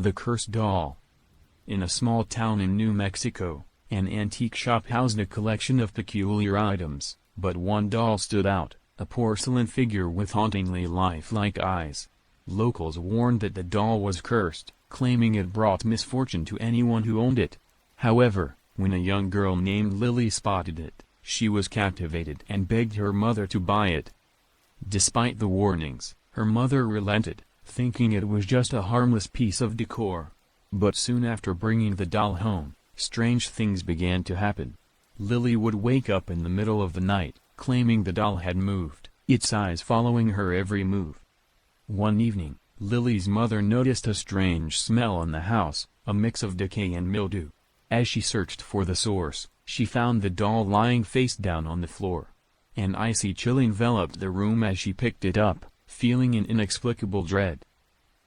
The Cursed Doll. In a small town in New Mexico, an antique shop housed a collection of peculiar items, but one doll stood out, a porcelain figure with hauntingly lifelike eyes. Locals warned that the doll was cursed, claiming it brought misfortune to anyone who owned it. However, when a young girl named Lily spotted it, she was captivated and begged her mother to buy it. Despite the warnings, her mother relented, thinking it was just a harmless piece of decor. But soon after bringing the doll home, strange things began to happen. Lily would wake up in the middle of the night, claiming the doll had moved, its eyes following her every move. One evening, Lily's mother noticed a strange smell in the house, a mix of decay and mildew. As she searched for the source, she found the doll lying face down on the floor. An icy chill enveloped the room as she picked it up, feeling an inexplicable dread.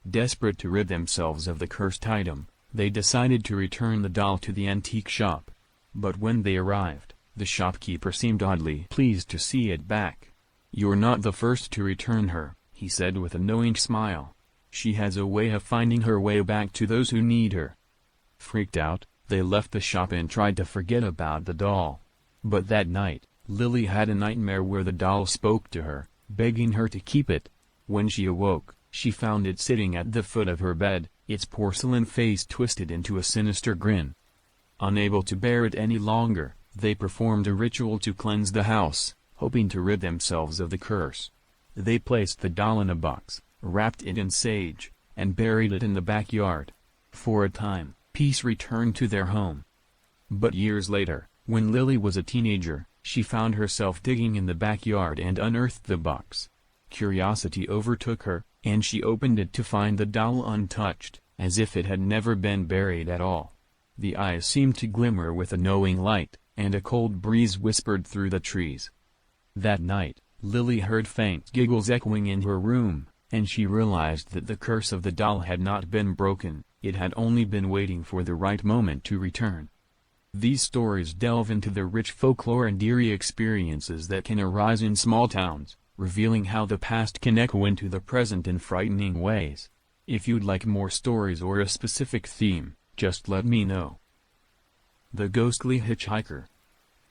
Desperate to rid themselves of the cursed item, they decided to return the doll to the antique shop. But when they arrived, the shopkeeper seemed oddly pleased to see it back. "You're not the first to return her," he said with a knowing smile. "She has a way of finding her way back to those who need her." Freaked out, they left the shop and tried to forget about the doll. But that night, Lily had a nightmare where the doll spoke to her, begging her to keep it. When she awoke, she found it sitting at the foot of her bed, its porcelain face twisted into a sinister grin. Unable to bear it any longer, they performed a ritual to cleanse the house, hoping to rid themselves of the curse. They placed the doll in a box, wrapped it in sage, and buried it in the backyard. For a time, peace returned to their home. But years later, when Lily was a teenager, she found herself digging in the backyard and unearthed the box. Curiosity overtook her, and she opened it to find the doll untouched, as if it had never been buried at all. The eyes seemed to glimmer with a knowing light, and a cold breeze whispered through the trees. That night, Lily heard faint giggles echoing in her room, and she realized that the curse of the doll had not been broken, it had only been waiting for the right moment to return. These stories delve into the rich folklore and eerie experiences that can arise in small towns, revealing how the past can echo into the present in frightening ways. If you'd like more stories or a specific theme, just let me know. The Ghostly Hitchhiker.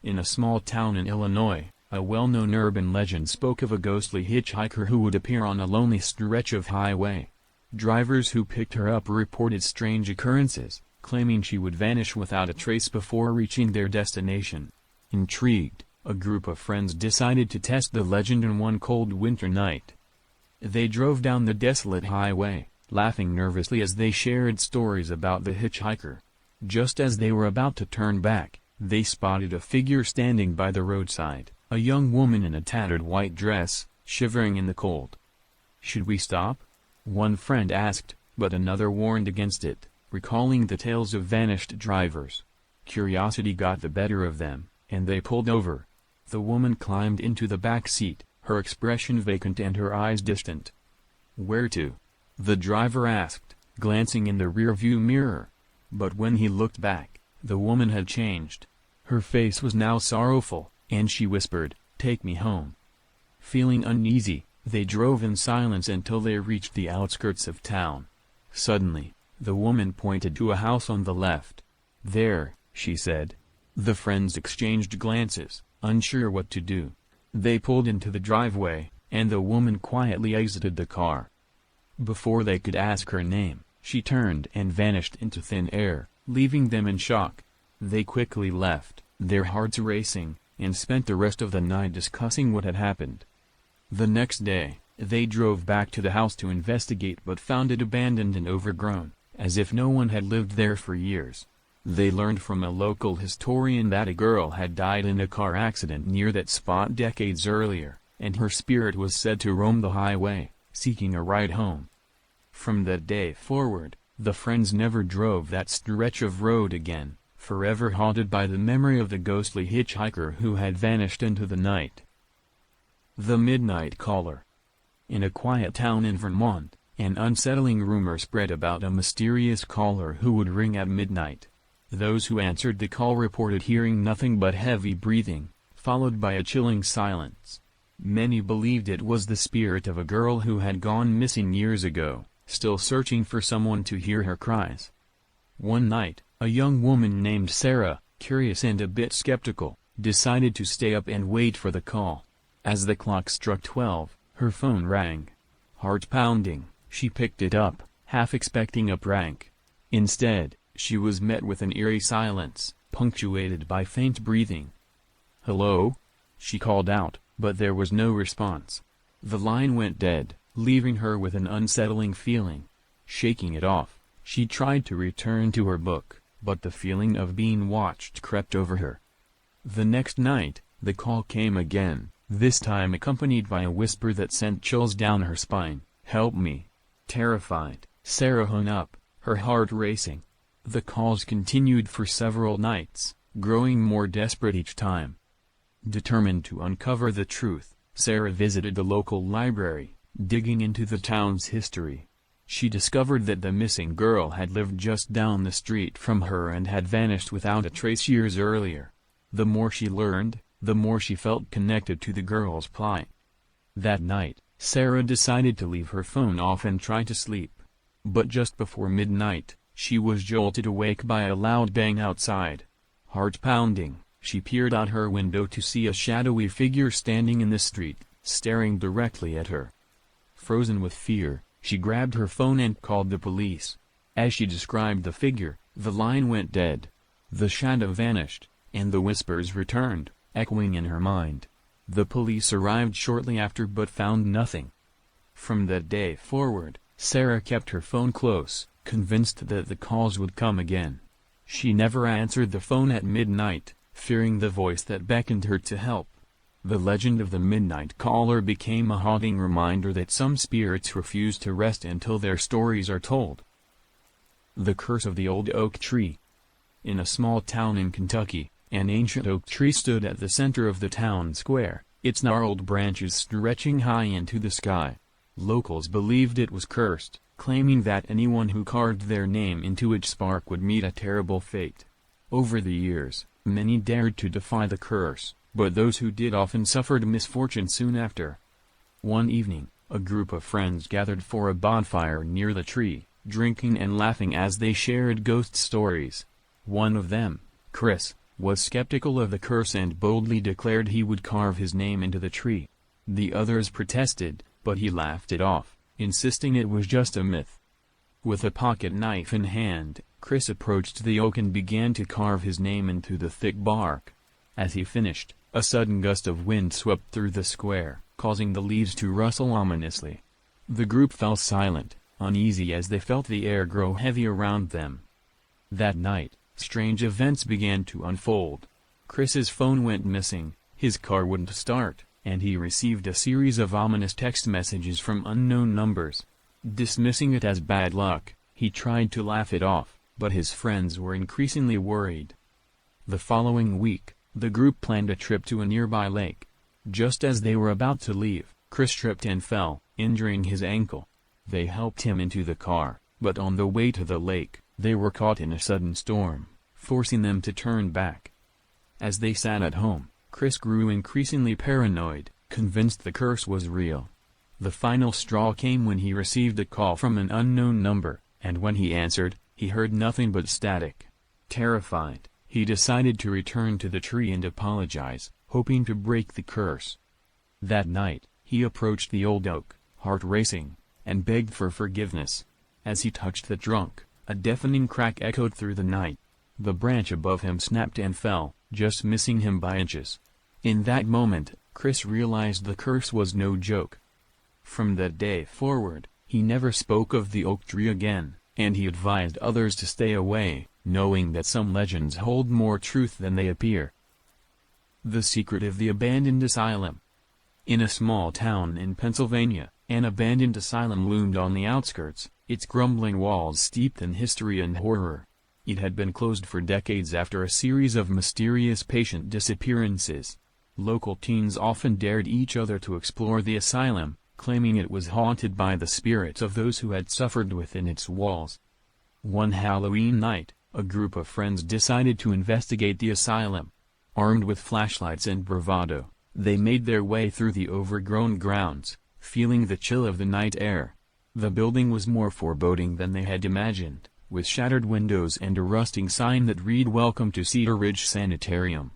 In a small town in Illinois, a well-known urban legend spoke of a ghostly hitchhiker who would appear on a lonely stretch of highway. Drivers who picked her up reported strange occurrences, claiming she would vanish without a trace before reaching their destination. Intrigued, a group of friends decided to test the legend on one cold winter night. They drove down the desolate highway, laughing nervously as they shared stories about the hitchhiker. Just as they were about to turn back, they spotted a figure standing by the roadside, a young woman in a tattered white dress, shivering in the cold. "Should we stop?" one friend asked, but another warned against it, recalling the tales of vanished drivers. Curiosity got the better of them, and they pulled over. The woman climbed into the back seat, her expression vacant and her eyes distant. "Where to?" the driver asked, glancing in the rearview mirror. But when he looked back, the woman had changed. Her face was now sorrowful, and she whispered, "Take me home." Feeling uneasy, they drove in silence until they reached the outskirts of town. Suddenly, the woman pointed to a house on the left. "There," she said. The friends exchanged glances, unsure what to do. They pulled into the driveway, and the woman quietly exited the car. Before they could ask her name, she turned and vanished into thin air, leaving them in shock. They quickly left, their hearts racing, and spent the rest of the night discussing what had happened. The next day, they drove back to the house to investigate but found it abandoned and overgrown, as if no one had lived there for years. They learned from a local historian that a girl had died in a car accident near that spot decades earlier, and her spirit was said to roam the highway, seeking a ride home. From that day forward, the friends never drove that stretch of road again, forever haunted by the memory of the ghostly hitchhiker who had vanished into the night. The Midnight Caller. In a quiet town in Vermont, an unsettling rumor spread about a mysterious caller who would ring at midnight. Those who answered the call reported hearing nothing but heavy breathing, followed by a chilling silence. Many believed it was the spirit of a girl who had gone missing years ago, still searching for someone to hear her cries. One night, a young woman named Sarah, curious and a bit skeptical, decided to stay up and wait for the call. As the clock struck 12, her phone rang. Heart pounding, she picked it up, half expecting a prank. Instead, she was met with an eerie silence, punctuated by faint breathing. "Hello?" she called out, but there was no response. The line went dead, leaving her with an unsettling feeling. Shaking it off, she tried to return to her book, but the feeling of being watched crept over her. The next night, the call came again, this time accompanied by a whisper that sent chills down her spine. "Help me." Terrified, Sarah hung up, her heart racing. The calls continued for several nights, growing more desperate each time. Determined to uncover the truth, Sarah visited the local library, digging into the town's history. She discovered that the missing girl had lived just down the street from her and had vanished without a trace years earlier. The more she learned, the more she felt connected to the girl's plight. That night, Sarah decided to leave her phone off and try to sleep. But just before midnight, she was jolted awake by a loud bang outside. Heart pounding, she peered out her window to see a shadowy figure standing in the street, staring directly at her. Frozen with fear, she grabbed her phone and called the police. As she described the figure, the line went dead. The shadow vanished, and the whispers returned, echoing in her mind. The police arrived shortly after but found nothing. From that day forward, Sarah kept her phone close, convinced that the calls would come again. She never answered the phone at midnight, fearing the voice that beckoned her to help. The legend of the midnight caller became a haunting reminder that some spirits refuse to rest until their stories are told. The Curse of the Old Oak Tree. In a small town in Kentucky, an ancient oak tree stood at the center of the town square, its gnarled branches stretching high into the sky. Locals believed it was cursed, claiming that anyone who carved their name into its bark would meet a terrible fate. Over the years, many dared to defy the curse, but those who did often suffered misfortune soon after. One evening, a group of friends gathered for a bonfire near the tree, drinking and laughing as they shared ghost stories. One of them, Chris, was skeptical of the curse and boldly declared he would carve his name into the tree. The others protested, but he laughed it off, insisting it was just a myth. With a pocket knife in hand, Chris approached the oak and began to carve his name into the thick bark. As he finished, a sudden gust of wind swept through the square, causing the leaves to rustle ominously. The group fell silent, uneasy as they felt the air grow heavy around them. That night, strange events began to unfold. Chris's phone went missing, his car wouldn't start, and he received a series of ominous text messages from unknown numbers. Dismissing it as bad luck, he tried to laugh it off, but his friends were increasingly worried. The following week, the group planned a trip to a nearby lake. Just as they were about to leave, Chris tripped and fell, injuring his ankle. They helped him into the car, but on the way to the lake, they were caught in a sudden storm, forcing them to turn back. As they sat at home, Chris grew increasingly paranoid, convinced the curse was real. The final straw came when he received a call from an unknown number, and when he answered, he heard nothing but static. Terrified, he decided to return to the tree and apologize, hoping to break the curse. That night, he approached the old oak, heart racing, and begged for forgiveness. As he touched the trunk, a deafening crack echoed through the night. The branch above him snapped and fell, just missing him by inches. In that moment, Chris realized the curse was no joke. From that day forward, he never spoke of the oak tree again, and he advised others to stay away, knowing that some legends hold more truth than they appear. The Secret of the Abandoned Asylum. In a small town in Pennsylvania, an abandoned asylum loomed on the outskirts, its crumbling walls steeped in history and horror. It had been closed for decades after a series of mysterious patient disappearances. Local teens often dared each other to explore the asylum, claiming it was haunted by the spirits of those who had suffered within its walls. One Halloween night, a group of friends decided to investigate the asylum. Armed with flashlights and bravado, they made their way through the overgrown grounds, feeling the chill of the night air. The building was more foreboding than they had imagined, with shattered windows and a rusting sign that read "Welcome to Cedar Ridge Sanitarium."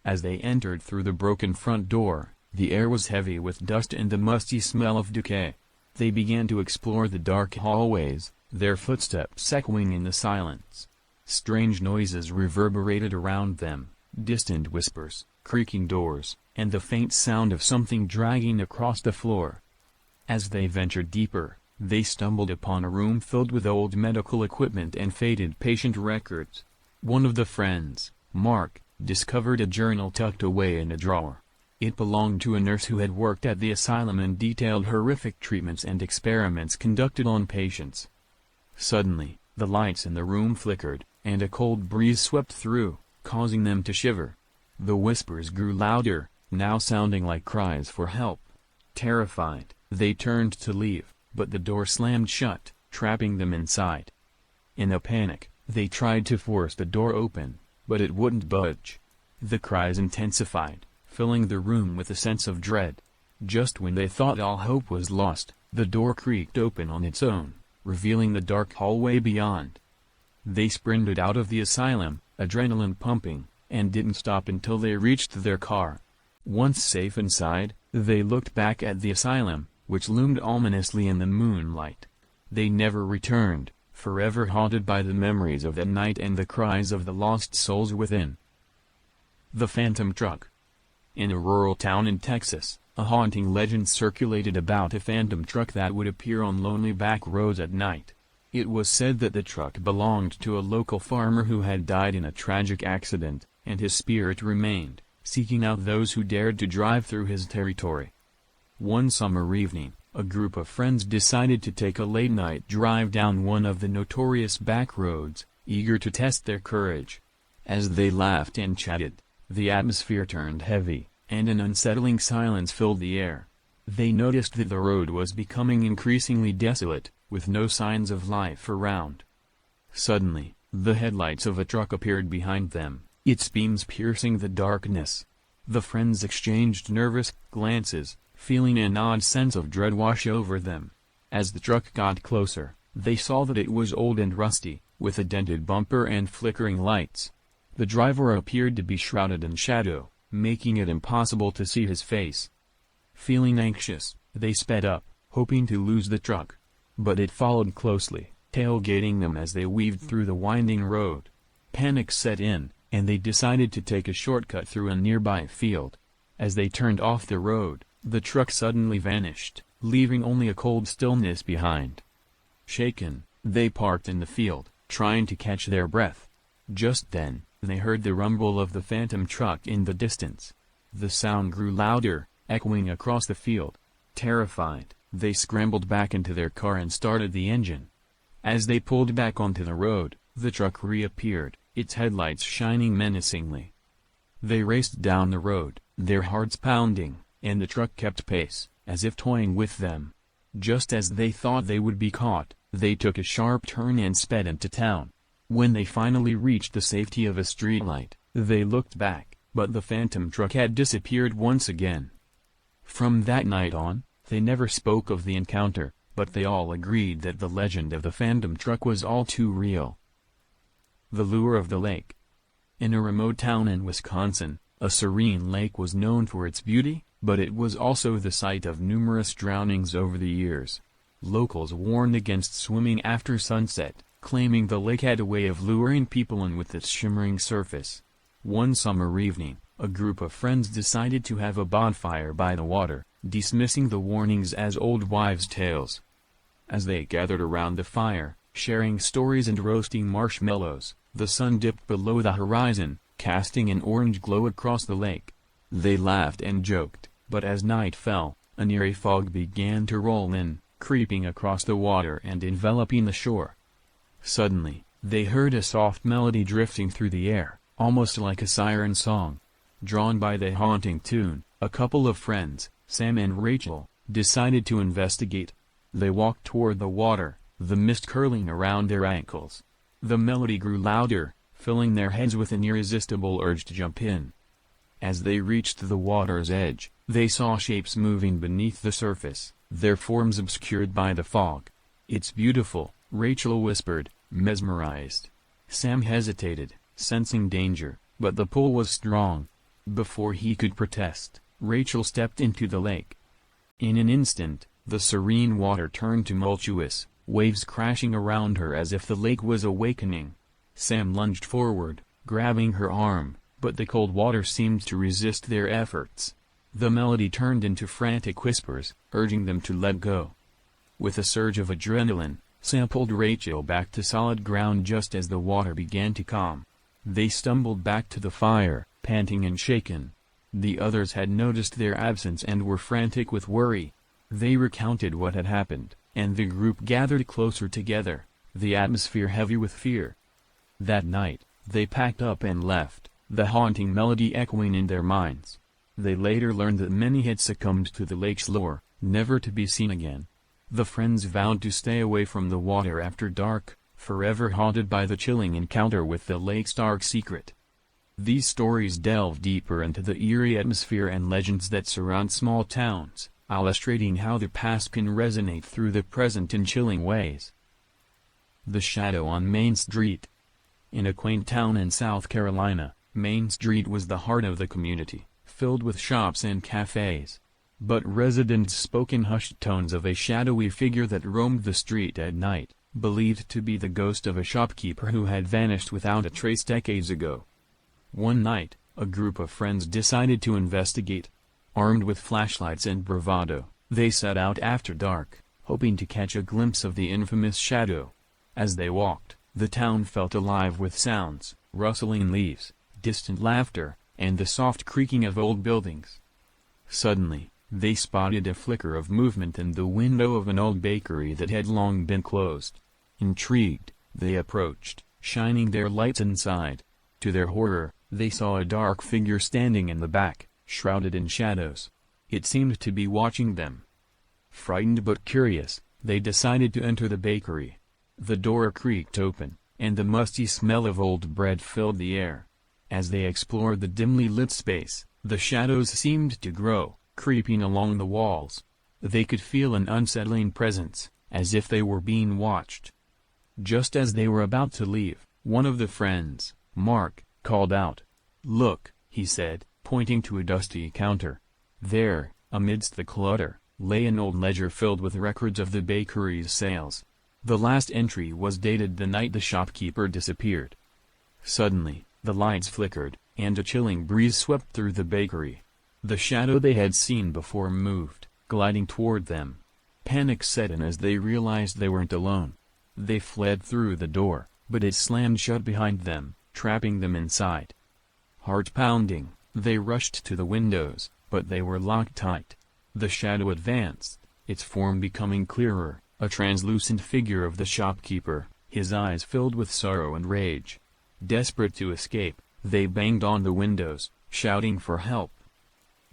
As they entered through the broken front door, the air was heavy with dust and the musty smell of decay. They began to explore the dark hallways, their footsteps echoing in the silence. Strange noises reverberated around them, distant whispers, creaking doors, and the faint sound of something dragging across the floor. As they ventured deeper, they stumbled upon a room filled with old medical equipment and faded patient records. One of the friends, Mark, discovered a journal tucked away in a drawer. It belonged to a nurse who had worked at the asylum and detailed horrific treatments and experiments conducted on patients. Suddenly, the lights in the room flickered, and a cold breeze swept through, causing them to shiver. The whispers grew louder, now sounding like cries for help. Terrified, they turned to leave, but the door slammed shut, trapping them inside. In a panic, they tried to force the door open, but it wouldn't budge. The cries intensified, filling the room with a sense of dread. Just when they thought all hope was lost, the door creaked open on its own, revealing the dark hallway beyond. They sprinted out of the asylum, adrenaline pumping, and didn't stop until they reached their car. Once safe inside, they looked back at the asylum, which loomed ominously in the moonlight. They never returned, forever haunted by the memories of that night and the cries of the lost souls within. The Phantom Truck. In a rural town in Texas, a haunting legend circulated about a phantom truck that would appear on lonely back roads at night. It was said that the truck belonged to a local farmer who had died in a tragic accident, and his spirit remained, seeking out those who dared to drive through his territory. One summer evening, a group of friends decided to take a late-night drive down one of the notorious back roads, eager to test their courage. As they laughed and chatted, the atmosphere turned heavy, and an unsettling silence filled the air. They noticed that the road was becoming increasingly desolate, with no signs of life around. Suddenly, the headlights of a truck appeared behind them, its beams piercing the darkness. The friends exchanged nervous glances, feeling an odd sense of dread wash over them. As the truck got closer, they saw that it was old and rusty, with a dented bumper and flickering lights. The driver appeared to be shrouded in shadow, making it impossible to see his face. Feeling anxious, they sped up, hoping to lose the truck. But it followed closely, tailgating them as they weaved through the winding road. Panic set in, and they decided to take a shortcut through a nearby field. As they turned off the road, the truck suddenly vanished, leaving only a cold stillness behind. Shaken, they parked in the field, trying to catch their breath. Just then, they heard the rumble of the phantom truck in the distance. The sound grew louder, echoing across the field. Terrified, they scrambled back into their car and started the engine. As they pulled back onto the road, the truck reappeared, its headlights shining menacingly. They raced down the road, their hearts pounding, and the truck kept pace, as if toying with them. Just as they thought they would be caught, they took a sharp turn and sped into town. When they finally reached the safety of a streetlight, they looked back, but the phantom truck had disappeared once again. From that night on, they never spoke of the encounter, but they all agreed that the legend of the phantom truck was all too real. The lure of the lake. In a remote town in Wisconsin, a serene lake was known for its beauty, but it was also the site of numerous drownings over the years. Locals warned against swimming after sunset, claiming the lake had a way of luring people in with its shimmering surface. One summer evening, a group of friends decided to have a bonfire by the water, dismissing the warnings as old wives' tales. As they gathered around the fire, sharing stories and roasting marshmallows, the sun dipped below the horizon, casting an orange glow across the lake. They laughed and joked, but as night fell, an eerie fog began to roll in, creeping across the water and enveloping the shore. Suddenly, they heard a soft melody drifting through the air, almost like a siren song. Drawn by the haunting tune, a couple of friends, Sam and Rachel, decided to investigate. They walked toward the water, the mist curling around their ankles. The melody grew louder, filling their heads with an irresistible urge to jump in. As they reached the water's edge, they saw shapes moving beneath the surface. their forms obscured by the fog. "It's beautiful," Rachel whispered, mesmerized. Sam hesitated, sensing danger, but the pull was strong. Before he could protest, Rachel stepped into the lake. In an instant, the serene water turned tumultuous, waves crashing around her as if the lake was awakening. Sam lunged forward, grabbing her arm, but the cold water seemed to resist their efforts. The melody turned into frantic whispers, urging them to let go. With a surge of adrenaline, Sam pulled Rachel back to solid ground just as the water began to calm. They stumbled back to the fire, panting and shaken. The others had noticed their absence and were frantic with worry. They recounted what had happened, and the group gathered closer together, the atmosphere heavy with fear. That night, they packed up and left, the haunting melody echoing in their minds. They later learned that many had succumbed to the lake's lure, never to be seen again. The friends vowed to stay away from the water after dark, forever haunted by the chilling encounter with the lake's dark secret. These stories delve deeper into the eerie atmosphere and legends that surround small towns, illustrating how the past can resonate through the present in chilling ways. The Shadow on Main Street. In a quaint town in South Carolina, Main Street was the heart of the community, filled with shops and cafes. But residents spoke in hushed tones of a shadowy figure that roamed the street at night, believed to be the ghost of a shopkeeper who had vanished without a trace decades ago. One night, a group of friends decided to investigate. Armed with flashlights and bravado, they set out after dark, hoping to catch a glimpse of the infamous shadow. As they walked, the town felt alive with sounds, rustling leaves, distant laughter, and the soft creaking of old buildings. Suddenly, they spotted a flicker of movement in the window of an old bakery that had long been closed. Intrigued, they approached, shining their lights inside. To their horror, they saw a dark figure standing in the back, shrouded in shadows. It seemed to be watching them. Frightened but curious, they decided to enter the bakery. The door creaked open, and the musty smell of old bread filled the air. As they explored the dimly lit space, the shadows seemed to grow, creeping along the walls. They could feel an unsettling presence, as if they were being watched. Just as they were about to leave, one of the friends, Mark, called out. "Look," he said, pointing to a dusty counter. There, amidst the clutter, lay an old ledger filled with records of the bakery's sales. The last entry was dated the night the shopkeeper disappeared. Suddenly, the lights flickered, and a chilling breeze swept through the bakery. The shadow they had seen before moved, gliding toward them. Panic set in as they realized they weren't alone. They fled through the door, but it slammed shut behind them, trapping them inside. Heart pounding, they rushed to the windows, but they were locked tight. The shadow advanced, its form becoming clearer, a translucent figure of the shopkeeper, his eyes filled with sorrow and rage. Desperate to escape, they banged on the windows, shouting for help.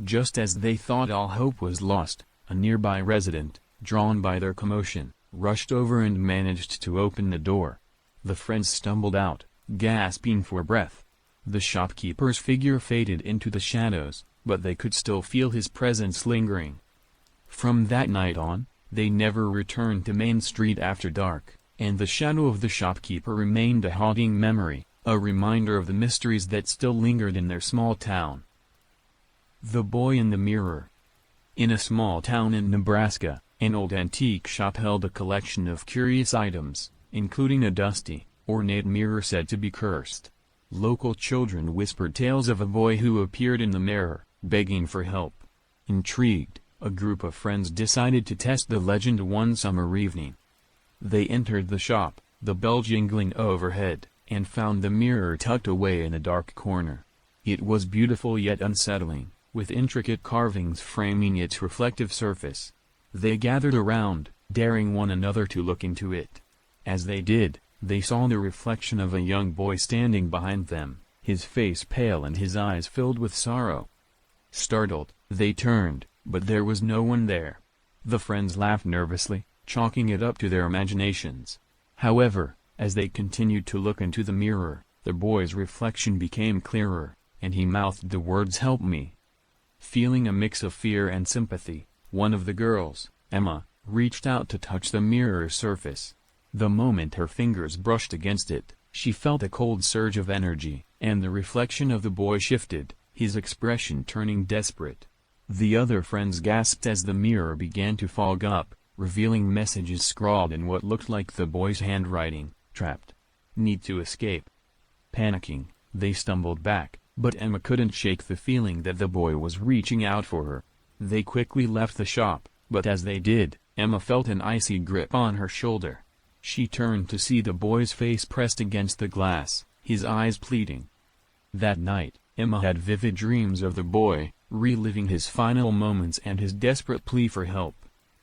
Just as they thought all hope was lost, a nearby resident, drawn by their commotion, rushed over and managed to open the door. The friends stumbled out, gasping for breath. The shopkeeper's figure faded into the shadows, but they could still feel his presence lingering. From that night on, they never returned to Main Street after dark, and the shadow of the shopkeeper remained a haunting memory, a reminder of the mysteries that still lingered in their small town. The Boy in the Mirror. In a small town in Nebraska, an old antique shop held a collection of curious items, including a dusty, ornate mirror said to be cursed. Local children whispered tales of a boy who appeared in the mirror, begging for help. Intrigued, a group of friends decided to test the legend one summer evening. They entered the shop, the bell jingling overhead, and found the mirror tucked away in a dark corner. It was beautiful yet unsettling, with intricate carvings framing its reflective surface. They gathered around, daring one another to look into it. As they did, they saw the reflection of a young boy standing behind them, his face pale and his eyes filled with sorrow. Startled, they turned, but there was no one there. The friends laughed nervously, chalking it up to their imaginations. However, as they continued to look into the mirror, the boy's reflection became clearer, and he mouthed the words "Help me." Feeling a mix of fear and sympathy, one of the girls, Emma reached out to touch the mirror's surface. The moment her fingers brushed against it, she felt a cold surge of energy, and the reflection of the boy shifted, his expression turning desperate. The other friends gasped as the mirror began to fog up, revealing messages scrawled in what looked like the boy's handwriting: trapped. Need to escape. Panicking, they stumbled back, but Emma couldn't shake the feeling that the boy was reaching out for her. They quickly left the shop, but as they did, Emma felt an icy grip on her shoulder. She turned to see the boy's face pressed against the glass, his eyes pleading. That night, Emma had vivid dreams of the boy, reliving his final moments and his desperate plea for help.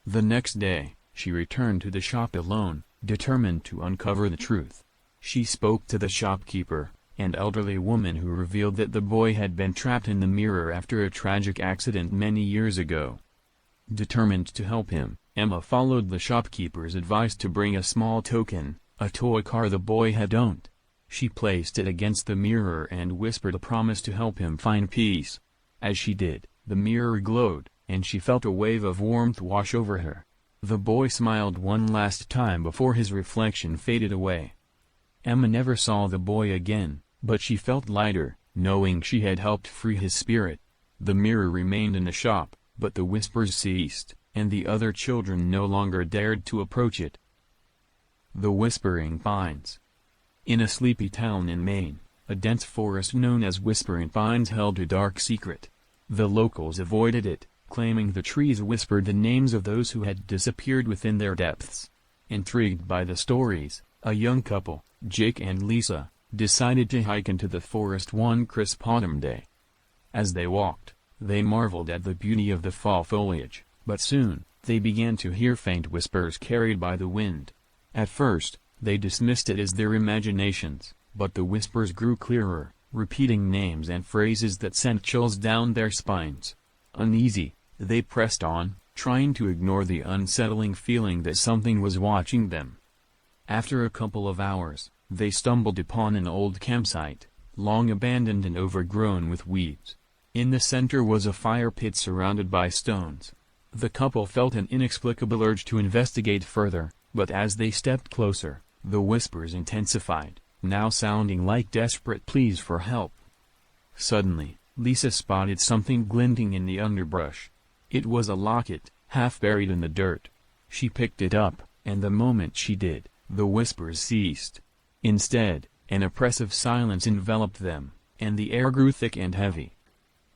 The next day, she returned to the shop alone, determined to uncover the truth. She spoke to the shopkeeper, an elderly woman who revealed that the boy had been trapped in the mirror after a tragic accident many years ago. Determined to help him, Emma followed the shopkeeper's advice to bring a small token, a toy car the boy had owned. She placed it against the mirror and whispered a promise to help him find peace. As she did, the mirror glowed, and she felt a wave of warmth wash over her. The boy smiled one last time before his reflection faded away. Emma never saw the boy again, but she felt lighter, knowing she had helped free his spirit. The mirror remained in the shop, but the whispers ceased, and the other children no longer dared to approach it. The Whispering Pines. In a sleepy town in Maine, a dense forest known as Whispering Pines held a dark secret. The locals avoided it, claiming the trees whispered the names of those who had disappeared within their depths. Intrigued by the stories, a young couple, Jake and Lisa, decided to hike into the forest one crisp autumn day. As they walked, they marveled at the beauty of the fall foliage, but soon, they began to hear faint whispers carried by the wind. At first, they dismissed it as their imaginations, but the whispers grew clearer, repeating names and phrases that sent chills down their spines. Uneasy, they pressed on, trying to ignore the unsettling feeling that something was watching them. After a couple of hours, they stumbled upon an old campsite, long abandoned and overgrown with weeds. In the center was a fire pit surrounded by stones. The couple felt an inexplicable urge to investigate further, but as they stepped closer, the whispers intensified, now sounding like desperate pleas for help. Suddenly, Lisa spotted something glinting in the underbrush. It was a locket, half buried in the dirt. She picked it up, and the moment she did, the whispers ceased. Instead, an oppressive silence enveloped them, and the air grew thick and heavy.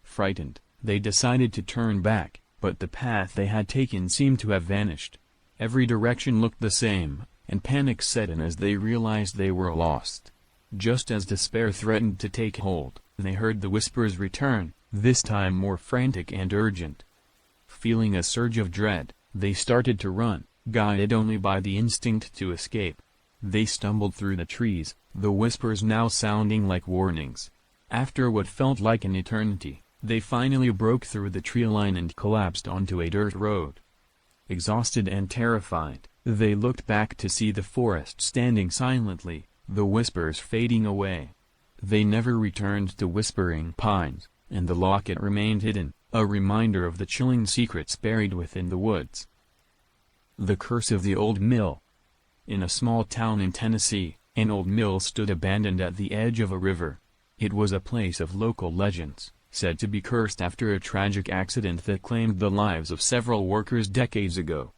Frightened, they decided to turn back, but the path they had taken seemed to have vanished. Every direction looked the same, and panic set in as they realized they were lost. Just as despair threatened to take hold, they heard the whispers return, this time more frantic and urgent. Feeling a surge of dread, they started to run, guided only by the instinct to escape. They stumbled through the trees, the whispers now sounding like warnings. After what felt like an eternity, they finally broke through the tree line and collapsed onto a dirt road. Exhausted and terrified, they looked back to see the forest standing silently, the whispers fading away. They never returned to Whispering Pines, and the locket remained hidden, a reminder of the chilling secrets buried within the woods. The Curse of the Old Mill. In a small town in Tennessee, an old mill stood abandoned at the edge of a river. It was a place of local legends, said to be cursed after a tragic accident that claimed the lives of several workers decades ago.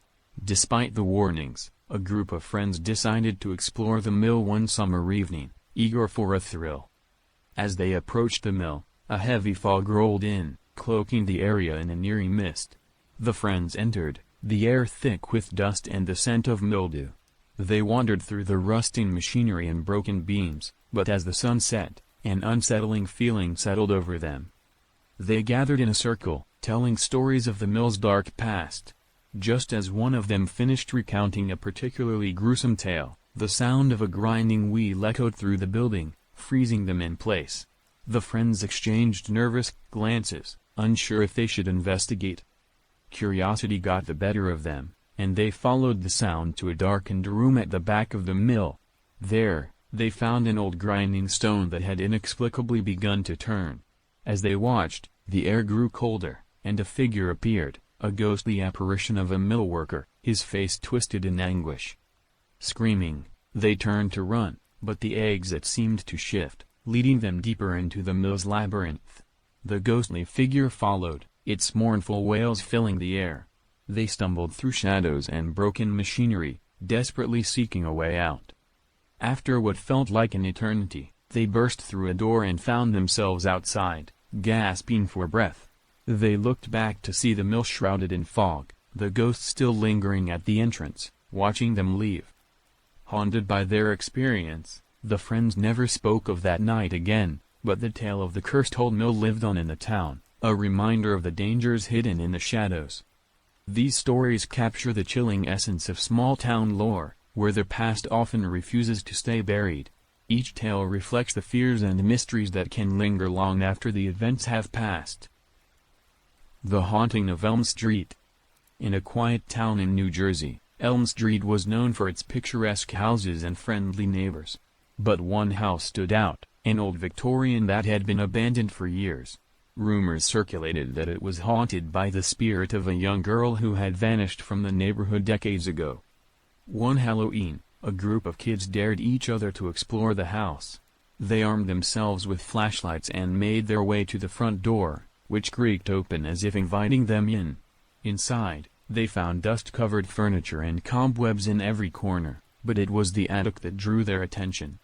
Despite the warnings, a group of friends decided to explore the mill one summer evening, eager for a thrill. As they approached the mill, a heavy fog rolled in, cloaking the area in an eerie mist. The friends entered, the air thick with dust and the scent of mildew. They wandered through the rusting machinery and broken beams, but as the sun set, an unsettling feeling settled over them. They gathered in a circle, telling stories of the mill's dark past. Just as one of them finished recounting a particularly gruesome tale, the sound of a grinding wheel echoed through the building, freezing them in place. The friends exchanged nervous glances, unsure if they should investigate. Curiosity got the better of them, and they followed the sound to a darkened room at the back of the mill. There, they found an old grinding stone that had inexplicably begun to turn. As they watched, the air grew colder, and a figure appeared, a ghostly apparition of a mill worker, his face twisted in anguish. Screaming, they turned to run, but the exit seemed to shift, leading them deeper into the mill's labyrinth. The ghostly figure followed, its mournful wails filling the air. They stumbled through shadows and broken machinery, desperately seeking a way out. After what felt like an eternity, they burst through a door and found themselves outside, gasping for breath. They looked back to see the mill shrouded in fog, the ghost still lingering at the entrance, watching them leave. Haunted by their experience, the friends never spoke of that night again, but the tale of the cursed old mill lived on in the town, a reminder of the dangers hidden in the shadows. These stories capture the chilling essence of small-town lore, where the past often refuses to stay buried. Each tale reflects the fears and mysteries that can linger long after the events have passed. The Haunting of Elm Street. In a quiet town in New Jersey, Elm Street was known for its picturesque houses and friendly neighbors. But one house stood out, an old Victorian that had been abandoned for years. Rumors circulated that it was haunted by the spirit of a young girl who had vanished from the neighborhood decades ago. One Halloween, a group of kids dared each other to explore the house. They armed themselves with flashlights and made their way to the front door, which creaked open as if inviting them in. Inside, they found dust-covered furniture and cobwebs in every corner, but it was the attic that drew their attention.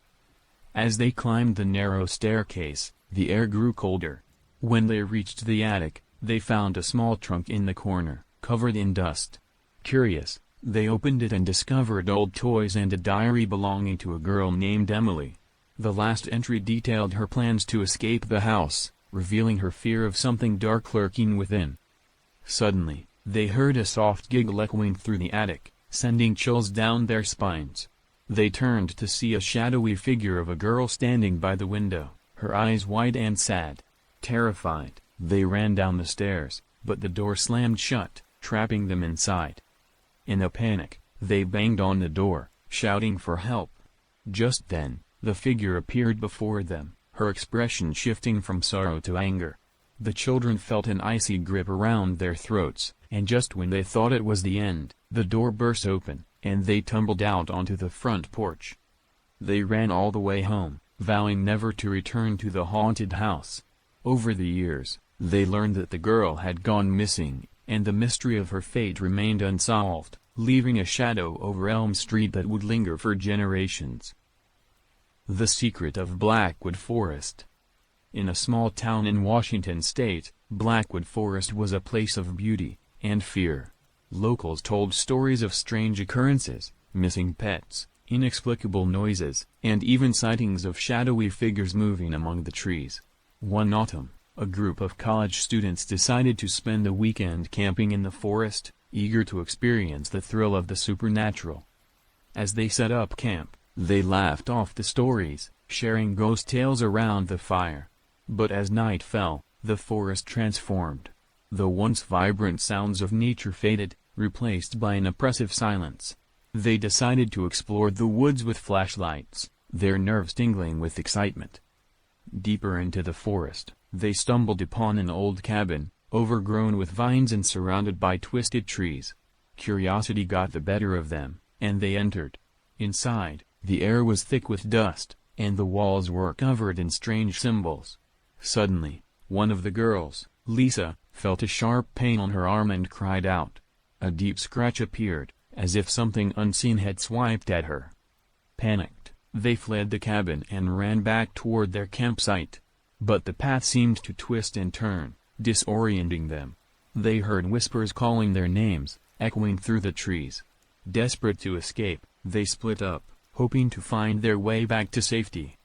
As they climbed the narrow staircase, the air grew colder. When they reached the attic, they found a small trunk in the corner, covered in dust. Curious, they opened it and discovered old toys and a diary belonging to a girl named Emily. The last entry detailed her plans to escape the house, revealing her fear of something dark lurking within. Suddenly, they heard a soft giggle echoing through the attic, sending chills down their spines. They turned to see a shadowy figure of a girl standing by the window, her eyes wide and sad. Terrified, they ran down the stairs, but the door slammed shut, trapping them inside. In a panic, they banged on the door, shouting for help. Just then, the figure appeared before them, her expression shifting from sorrow to anger. The children felt an icy grip around their throats, and just when they thought it was the end, the door burst open, and they tumbled out onto the front porch. They ran all the way home, vowing never to return to the haunted house. Over the years, they learned that the girl had gone missing, and the mystery of her fate remained unsolved, leaving a shadow over Elm Street that would linger for generations. The Secret of Blackwood Forest. In a small town in Washington state, Blackwood Forest was a place of beauty and fear. Locals told stories of strange occurrences, missing pets, inexplicable noises, and even sightings of shadowy figures moving among the trees. One autumn, a group of college students decided to spend a weekend camping in the forest, eager to experience the thrill of the supernatural. As they set up camp, they laughed off the stories, sharing ghost tales around the fire. But as night fell, the forest transformed. The once vibrant sounds of nature faded, replaced by an oppressive silence. They decided to explore the woods with flashlights, their nerves tingling with excitement. Deeper into the forest, they stumbled upon an old cabin, overgrown with vines and surrounded by twisted trees. Curiosity got the better of them, and they entered. Inside, the air was thick with dust, and the walls were covered in strange symbols. Suddenly, one of the girls, Lisa, felt a sharp pain on her arm and cried out. A deep scratch appeared, as if something unseen had swiped at her. Panicked, they fled the cabin and ran back toward their campsite. But the path seemed to twist and turn, disorienting them. They heard whispers calling their names, echoing through the trees. Desperate to escape, they split up, hoping to find their way back to safety.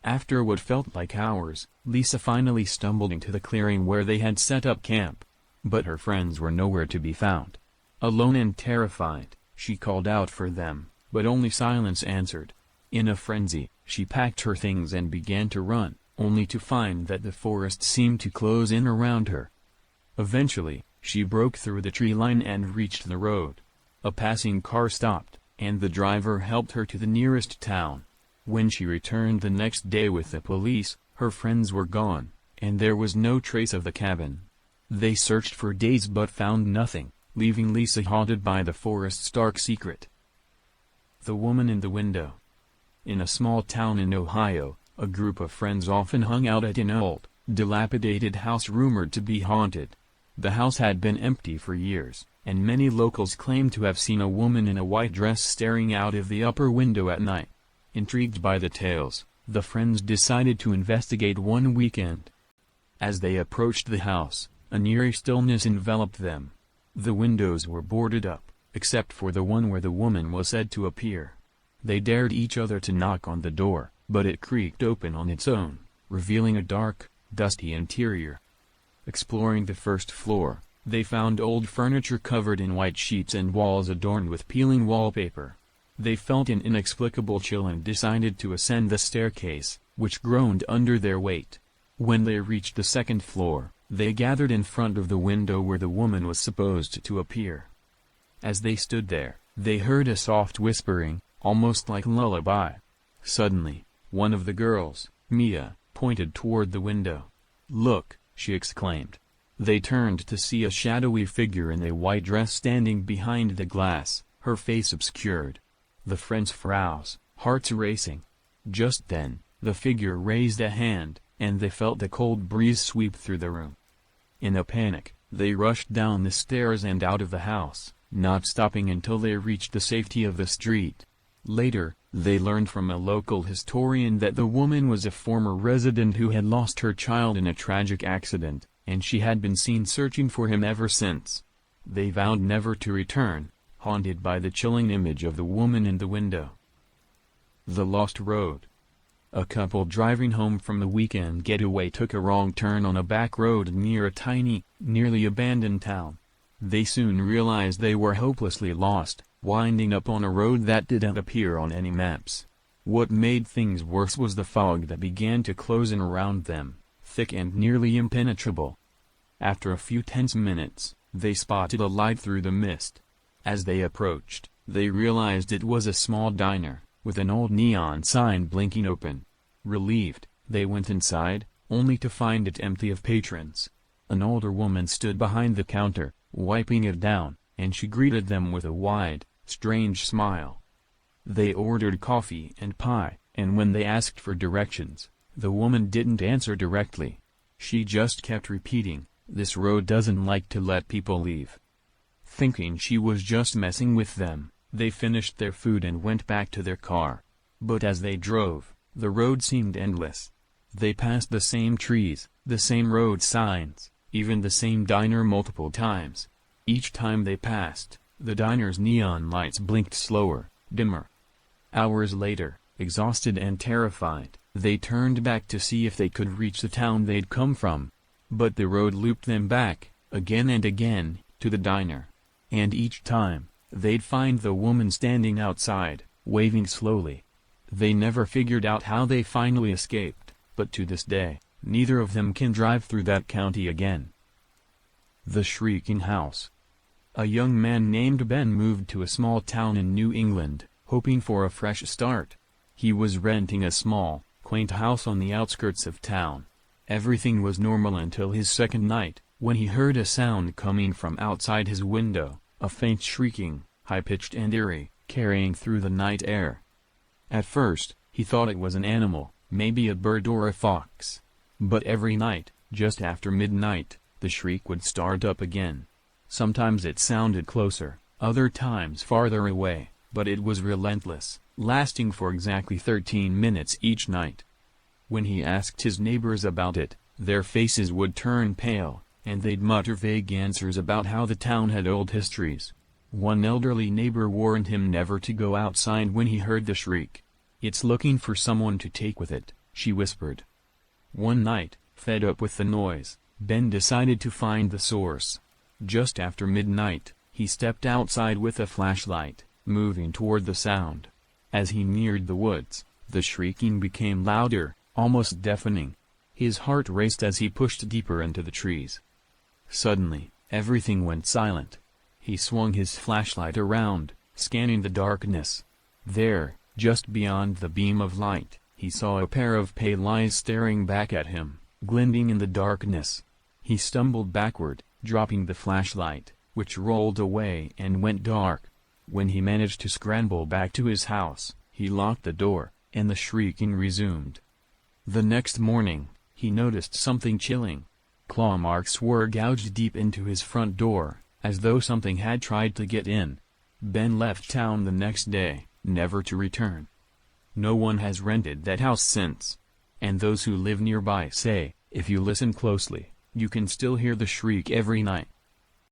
After what felt like hours, Lisa finally stumbled into the clearing where they had set up camp. But her friends were nowhere to be found. Alone and terrified, she called out for them, but only silence answered. In a frenzy, she packed her things and began to run, only to find that the forest seemed to close in around her. Eventually, she broke through the tree line and reached the road. A passing car stopped, and the driver helped her to the nearest town. When she returned the next day with the police, her friends were gone, and there was no trace of the cabin. They searched for days but found nothing, leaving Lisa haunted by the forest's dark secret. The Woman in the Window. In a small town in Ohio, a group of friends often hung out at an old, dilapidated house rumored to be haunted. The house had been empty for years, and many locals claimed to have seen a woman in a white dress staring out of the upper window at night. Intrigued by the tales, the friends decided to investigate one weekend. As they approached the house, an eerie stillness enveloped them. The windows were boarded up, except for the one where the woman was said to appear. They dared each other to knock on the door, but it creaked open on its own, revealing a dark, dusty interior. Exploring the first floor, they found old furniture covered in white sheets and walls adorned with peeling wallpaper. They felt an inexplicable chill and decided to ascend the staircase, which groaned under their weight. When they reached the second floor, they gathered in front of the window where the woman was supposed to appear. As they stood there, they heard a soft whispering, almost like lullaby. Suddenly, one of the girls, Mia, pointed toward the window. "Look," she exclaimed. They turned to see a shadowy figure in a white dress standing behind the glass, her face obscured. The friends froze, hearts racing. Just then, the figure raised a hand, and they felt the cold breeze sweep through the room. In a panic, they rushed down the stairs and out of the house, not stopping until they reached the safety of the street. Later, they learned from a local historian that the woman was a former resident who had lost her child in a tragic accident, and she had been seen searching for him ever since. They vowed never to return, haunted by the chilling image of the woman in the window. The Lost Road. A couple driving home from the weekend getaway took a wrong turn on a back road near a tiny, nearly abandoned town. They soon realized they were hopelessly lost, winding up on a road that didn't appear on any maps. What made things worse was the fog that began to close in around them, thick and nearly impenetrable. After a few tense minutes, they spotted a light through the mist. As they approached, they realized it was a small diner, with an old neon sign blinking open. Relieved, they went inside, only to find it empty of patrons. An older woman stood behind the counter, wiping it down, and she greeted them with a wide, strange smile. They ordered coffee and pie, and when they asked for directions, the woman didn't answer directly. She just kept repeating, "This road doesn't like to let people leave." Thinking she was just messing with them, they finished their food and went back to their car. But as they drove, the road seemed endless. They passed the same trees, the same road signs, even the same diner multiple times. Each time they passed, the diner's neon lights blinked slower, dimmer. Hours later, exhausted and terrified, they turned back to see if they could reach the town they'd come from. But the road looped them back, again and again, to the diner. And each time, they'd find the woman standing outside, waving slowly. They never figured out how they finally escaped, but to this day, neither of them can drive through that county again. The Shrieking House. A young man named Ben moved to a small town in New England, hoping for a fresh start. He was renting a small, quaint house on the outskirts of town. Everything was normal until his second night, when he heard a sound coming from outside his window, a faint shrieking, high-pitched and eerie, carrying through the night air. At first, he thought it was an animal, maybe a bird or a fox. But every night, just after midnight, the shriek would start up again. Sometimes it sounded closer, other times farther away, but it was relentless, lasting for exactly 13 minutes each night. When he asked his neighbors about it, their faces would turn pale, and they'd mutter vague answers about how the town had old histories. One elderly neighbor warned him never to go outside when he heard the shriek. "It's looking for someone to take with it," she whispered. One night, fed up with the noise, Ben decided to find the source. Just after midnight, he stepped outside with a flashlight, moving toward the sound. As he neared the woods, the shrieking became louder, almost deafening. His heart raced as he pushed deeper into the trees. Suddenly, everything went silent. He swung his flashlight around, scanning the darkness. There, just beyond the beam of light, he saw a pair of pale eyes staring back at him, glinting in the darkness. He stumbled backward, dropping the flashlight, which rolled away and went dark. When he managed to scramble back to his house, he locked the door, and the shrieking resumed. The next morning, he noticed something chilling. Claw marks were gouged deep into his front door, as though something had tried to get in. Ben left town the next day, never to return. No one has rented that house since. And those who live nearby say, if you listen closely, you can still hear the shriek every night.